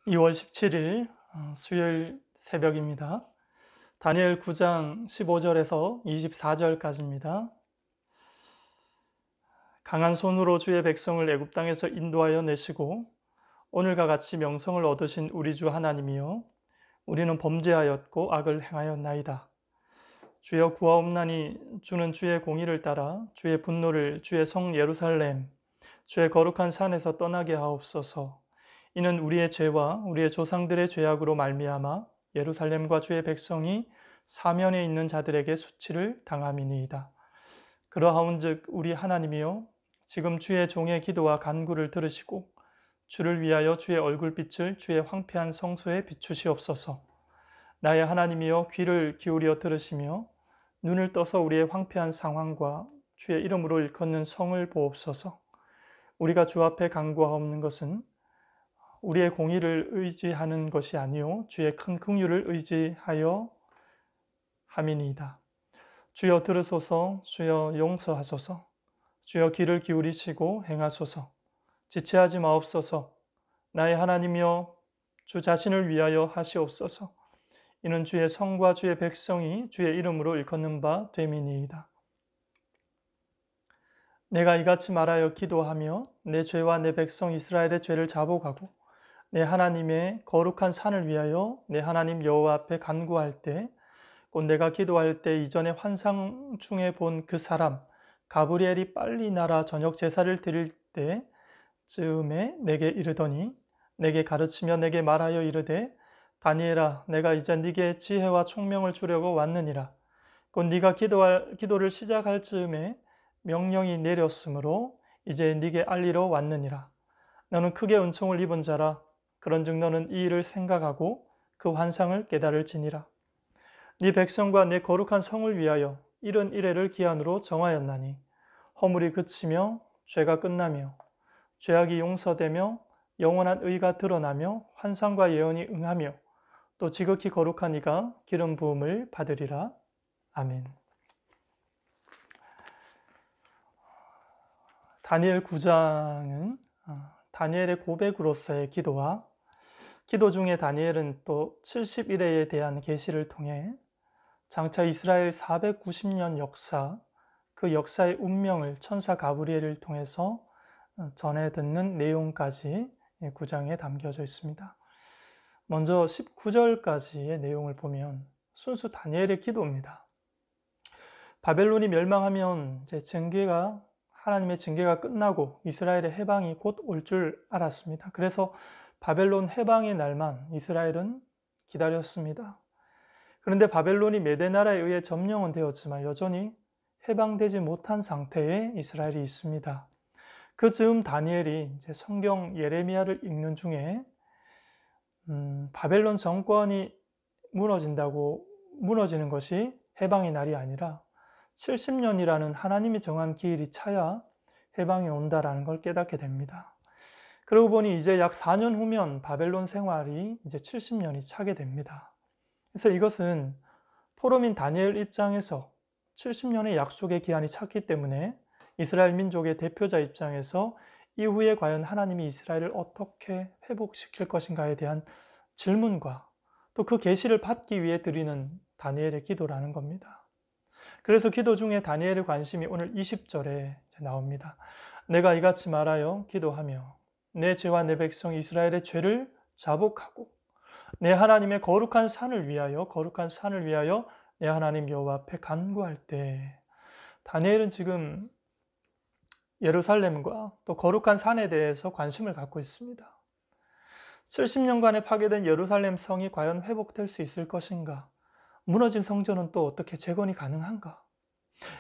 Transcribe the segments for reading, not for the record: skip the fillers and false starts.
2월 17일 수요일 새벽입니다. 다니엘 9장 15절에서 24절까지입니다. 강한 손으로 주의 백성을 애굽 땅에서 인도하여 내시고 오늘과 같이 명성을 얻으신 우리 주 하나님이여, 우리는 범죄하였고 악을 행하였나이다. 주여 구하옵나니 주는 주의 공의를 따라 주의 분노를 주의 성 예루살렘 주의 거룩한 산에서 떠나게 하옵소서. 이는 우리의 죄와 우리의 조상들의 죄악으로 말미암아 예루살렘과 주의 백성이 사면에 있는 자들에게 수치를 당함이니이다. 그러하온즉 우리 하나님이여, 지금 주의 종의 기도와 간구를 들으시고 주를 위하여 주의 얼굴빛을 주의 황폐한 성소에 비추시옵소서. 나의 하나님이여, 귀를 기울여 들으시며 눈을 떠서 우리의 황폐한 상황과 주의 이름으로 일컫는 성을 보옵소서. 우리가 주 앞에 간구하옵는 것은 우리의 공의를 의지하는 것이 아니요 주의 큰 긍휼을 의지하여 함이니이다. 주여 들으소서. 주여 용서하소서. 주여 귀를 기울이시고 행하소서. 지체하지 마옵소서. 나의 하나님이여, 주 자신을 위하여 하시옵소서. 이는 주의 성과 주의 백성이 주의 이름으로 일컫는 바 됨이니이다. 내가 이같이 말하여 기도하며 내 죄와 내 백성 이스라엘의 죄를 자복하고 내 하나님의 거룩한 산을 위하여 내 하나님 여호와 앞에 간구할 때, 곧 내가 기도할 때 이전에 환상 중에 본 그 사람 가브리엘이 빨리 날아 저녁 제사를 드릴 때 즈음에 내게 이르더니, 내게 가르치며 내게 말하여 이르되, 다니엘아, 내가 이제 네게 지혜와 총명을 주려고 왔느니라. 곧 네가 기도를 시작할 즈음에 명령이 내렸으므로 이제 네게 알리러 왔느니라. 너는 크게 은총을 입은 자라. 그런즉 너는 이 일을 생각하고 그 환상을 깨달을지니라. 네 백성과 내 거룩한 성을 위하여 이른 이래를 기한으로 정하였나니, 허물이 그치며 죄가 끝나며 죄악이 용서되며 영원한 의가 드러나며 환상과 예언이 응하며 또 지극히 거룩한 이가 기름 부음을 받으리라. 아멘. 다니엘 9장은 다니엘의 고백으로서의 기도와 기도 중에 다니엘은 또 70일에 대한 계시를 통해 장차 이스라엘 490년 역사, 그 역사의 운명을 천사 가브리엘을 통해서 전해 듣는 내용까지 9장에 담겨져 있습니다. 먼저 19절까지의 내용을 보면 순수 다니엘의 기도입니다. 바벨론이 멸망하면 하나님의 징계가 끝나고 이스라엘의 해방이 곧 올 줄 알았습니다. 그래서 바벨론 해방의 날만 이스라엘은 기다렸습니다. 그런데 바벨론이 메대 나라에 의해 점령은 되었지만 여전히 해방되지 못한 상태에 이스라엘이 있습니다. 그 즈음 다니엘이 이제 성경 예레미야를 읽는 중에 바벨론 정권이 무너지는 것이 해방의 날이 아니라 70년이라는 하나님이 정한 기일이 차야 해방이 온다라는 걸 깨닫게 됩니다. 그러고 보니 이제 약 4년 후면 바벨론 생활이 이제 70년이 차게 됩니다. 그래서 이것은 포로민 다니엘 입장에서 70년의 약속의 기한이 찼기 때문에 이스라엘 민족의 대표자 입장에서 이후에 과연 하나님이 이스라엘을 어떻게 회복시킬 것인가에 대한 질문과 또 그 계시를 받기 위해 드리는 다니엘의 기도라는 겁니다. 그래서 기도 중에 다니엘의 관심이 오늘 20절에 나옵니다. 내가 이같이 말하여 기도하며 내 죄와 내 백성 이스라엘의 죄를 자복하고 내 하나님의 거룩한 산을 위하여 내 하나님 여호와 앞에 간구할 때, 다니엘은 지금 예루살렘과 또 거룩한 산에 대해서 관심을 갖고 있습니다. 70년간에 파괴된 예루살렘 성이 과연 회복될 수 있을 것인가? 무너진 성전은 또 어떻게 재건이 가능한가?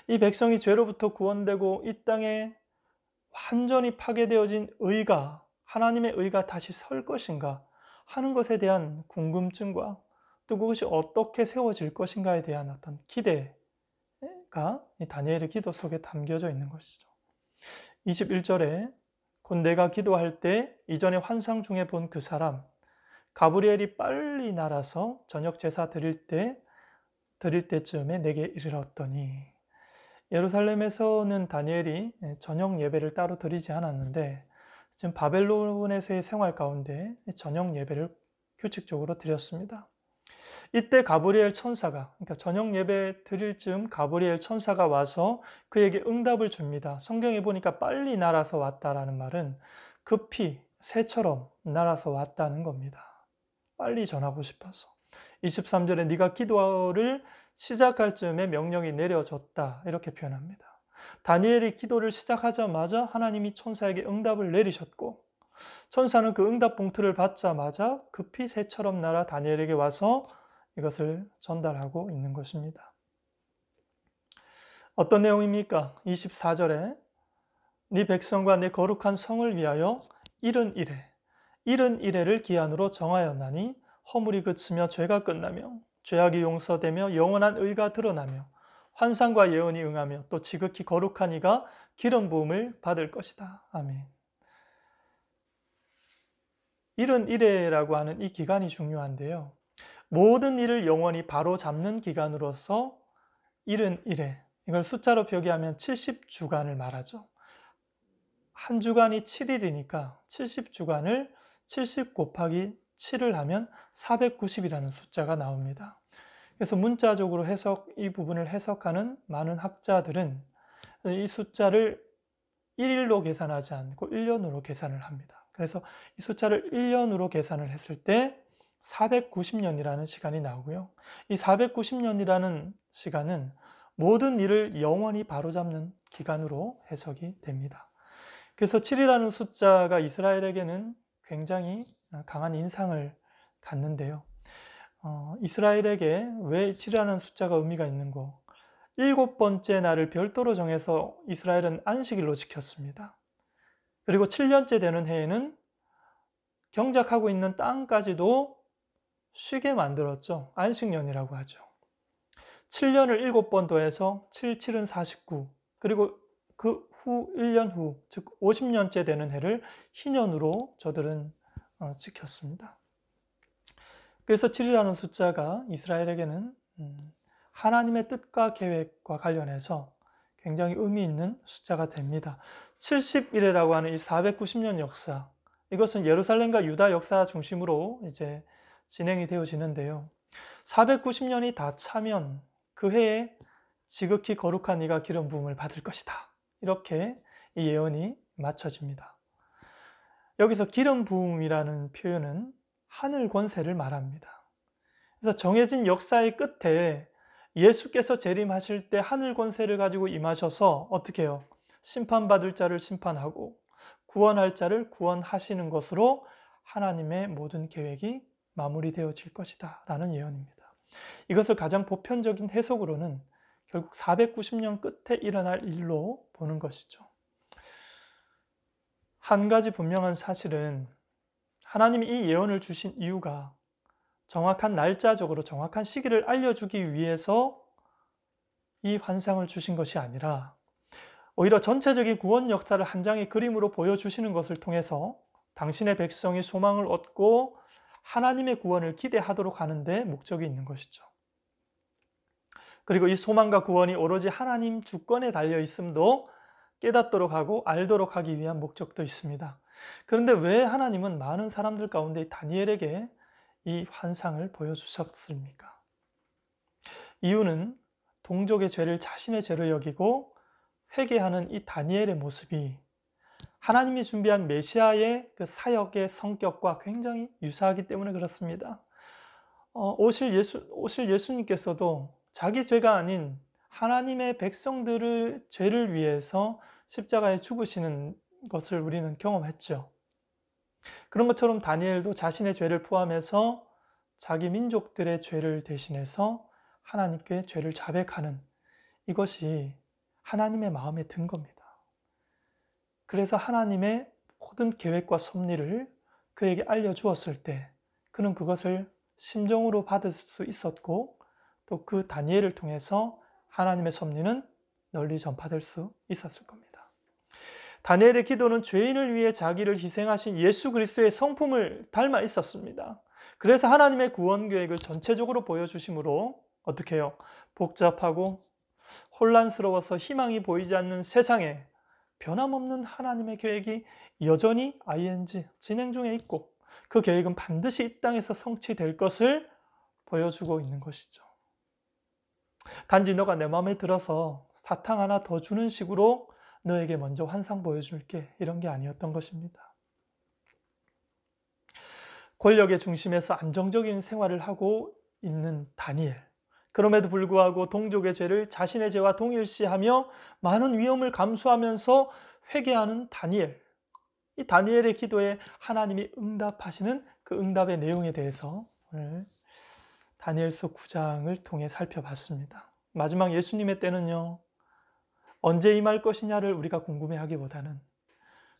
이 백성이 죄로부터 구원되고 이 땅에 완전히 파괴되어진 하나님의 의가 다시 설 것인가 하는 것에 대한 궁금증과 또 그것이 어떻게 세워질 것인가에 대한 어떤 기대가 이 다니엘의 기도 속에 담겨져 있는 것이죠. 21절에 곧 내가 기도할 때 이전에 환상 중에 본 그 사람 가브리엘이 빨리 날아서 저녁 제사 드릴 때쯤에 내게 이르렀더니, 예루살렘에서는 다니엘이 저녁 예배를 따로 드리지 않았는데 지금 바벨론에서의 생활 가운데 저녁 예배를 규칙적으로 드렸습니다. 이때 가브리엘 천사가, 그러니까 저녁 예배 드릴 즈음 가브리엘 천사가 와서 그에게 응답을 줍니다. 성경에 보니까 빨리 날아서 왔다라는 말은 급히 새처럼 날아서 왔다는 겁니다. 빨리 전하고 싶어서. 23절에 네가 기도를 시작할 즈음에 명령이 내려졌다, 이렇게 표현합니다. 다니엘이 기도를 시작하자마자 하나님이 천사에게 응답을 내리셨고, 천사는 그 응답 봉투를 받자마자 급히 새처럼 날아 다니엘에게 와서 이것을 전달하고 있는 것입니다. 어떤 내용입니까? 24절에 네 백성과 내 거룩한 성을 위하여 70일을 기한으로 정하였나니 허물이 그치며 죄가 끝나며 죄악이 용서되며 영원한 의가 드러나며 환상과 예언이 응하며 또 지극히 거룩한 이가 기름 부음을 받을 것이다. 아멘. 70일이라고 하는 이 기간이 중요한데요. 모든 일을 영원히 바로 잡는 기간으로서 70일에, 이걸 숫자로 표기하면 70주간을 말하죠. 한 주간이 7일이니까 70주간을 70 곱하기 7을 하면 490이라는 숫자가 나옵니다. 그래서 문자적으로 이 부분을 해석하는 많은 학자들은 이 숫자를 1일로 계산하지 않고 1년으로 계산을 합니다. 그래서 이 숫자를 1년으로 계산을 했을 때 490년이라는 시간이 나오고요. 이 490년이라는 시간은 모든 일을 영원히 바로잡는 기간으로 해석이 됩니다. 그래서 7이라는 숫자가 이스라엘에게는 굉장히 강한 인상을 갖는데요. 이스라엘에게 왜 7이라는 숫자가 의미가 있는고? 7번째 날을 별도로 정해서 이스라엘은 안식일로 지켰습니다. 그리고 7년째 되는 해에는 경작하고 있는 땅까지도 쉬게 만들었죠. 안식년이라고 하죠. 7년을 7번 더해서 7, 7은 49, 그리고 그 후 1년 후, 즉 50년째 되는 해를 희년으로 저들은 지켰습니다. 그래서 7이라는 숫자가 이스라엘에게는 하나님의 뜻과 계획과 관련해서 굉장히 의미 있는 숫자가 됩니다. 70일이라고 하는 이 490년 역사, 이것은 예루살렘과 유다 역사 중심으로 이제 진행이 되어지는데요. 490년이 다 차면 그 해에 지극히 거룩한 이가 기름 부음을 받을 것이다. 이렇게 이 예언이 맞춰집니다. 여기서 기름 부음이라는 표현은 하늘 권세를 말합니다. 그래서 정해진 역사의 끝에 예수께서 재림하실 때 하늘 권세를 가지고 임하셔서 어떻게 해요? 심판받을 자를 심판하고 구원할 자를 구원하시는 것으로 하나님의 모든 계획이 마무리되어질 것이다 라는 예언입니다. 이것을 가장 보편적인 해석으로는 결국 490년 끝에 일어날 일로 보는 것이죠. 한 가지 분명한 사실은 하나님이 이 예언을 주신 이유가 정확한 날짜적으로 정확한 시기를 알려주기 위해서 이 환상을 주신 것이 아니라 오히려 전체적인 구원 역사를 한 장의 그림으로 보여주시는 것을 통해서 당신의 백성이 소망을 얻고 하나님의 구원을 기대하도록 하는 데 목적이 있는 것이죠. 그리고 이 소망과 구원이 오로지 하나님 주권에 달려 있음도 깨닫도록 하고 알도록 하기 위한 목적도 있습니다. 그런데 왜 하나님은 많은 사람들 가운데 다니엘에게 이 환상을 보여주셨습니까? 이유는 동족의 죄를 자신의 죄로 여기고 회개하는 이 다니엘의 모습이 하나님이 준비한 메시아의 그 사역의 성격과 굉장히 유사하기 때문에 그렇습니다. 오실 예수님께서도 자기 죄가 아닌 하나님의 백성들의 죄를 위해서 십자가에 죽으시는 것을 우리는 경험했죠. 그런 것처럼 다니엘도 자신의 죄를 포함해서 자기 민족들의 죄를 대신해서 하나님께 죄를 자백하는 이것이 하나님의 마음에 든 겁니다. 그래서 하나님의 모든 계획과 섭리를 그에게 알려주었을 때 그는 그것을 심정으로 받을 수 있었고 또 그 다니엘을 통해서 하나님의 섭리는 널리 전파될 수 있었을 겁니다. 다니엘의 기도는 죄인을 위해 자기를 희생하신 예수 그리스도의 성품을 닮아 있었습니다. 그래서 하나님의 구원 계획을 전체적으로 보여주심으로 어떻게 해요? 복잡하고 혼란스러워서 희망이 보이지 않는 세상에 변함없는 하나님의 계획이 여전히 ing, 진행 중에 있고 그 계획은 반드시 이 땅에서 성취될 것을 보여주고 있는 것이죠. 단지 너가 내 마음에 들어서 사탕 하나 더 주는 식으로 너에게 먼저 환상 보여줄게, 이런 게 아니었던 것입니다. 권력의 중심에서 안정적인 생활을 하고 있는 다니엘. 그럼에도 불구하고 동족의 죄를 자신의 죄와 동일시하며 많은 위험을 감수하면서 회개하는 다니엘. 이 다니엘의 기도에 하나님이 응답하시는 그 응답의 내용에 대해서 오늘 다니엘서 9장을 통해 살펴봤습니다. 마지막 예수님의 때는요, 언제 임할 것이냐를 우리가 궁금해하기보다는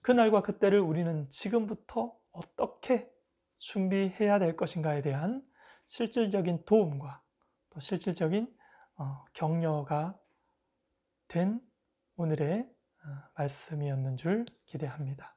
그날과 그때를 우리는 지금부터 어떻게 준비해야 될 것인가에 대한 실질적인 도움과 또 실질적인 격려가 된 오늘의 말씀이었는 줄 기대합니다.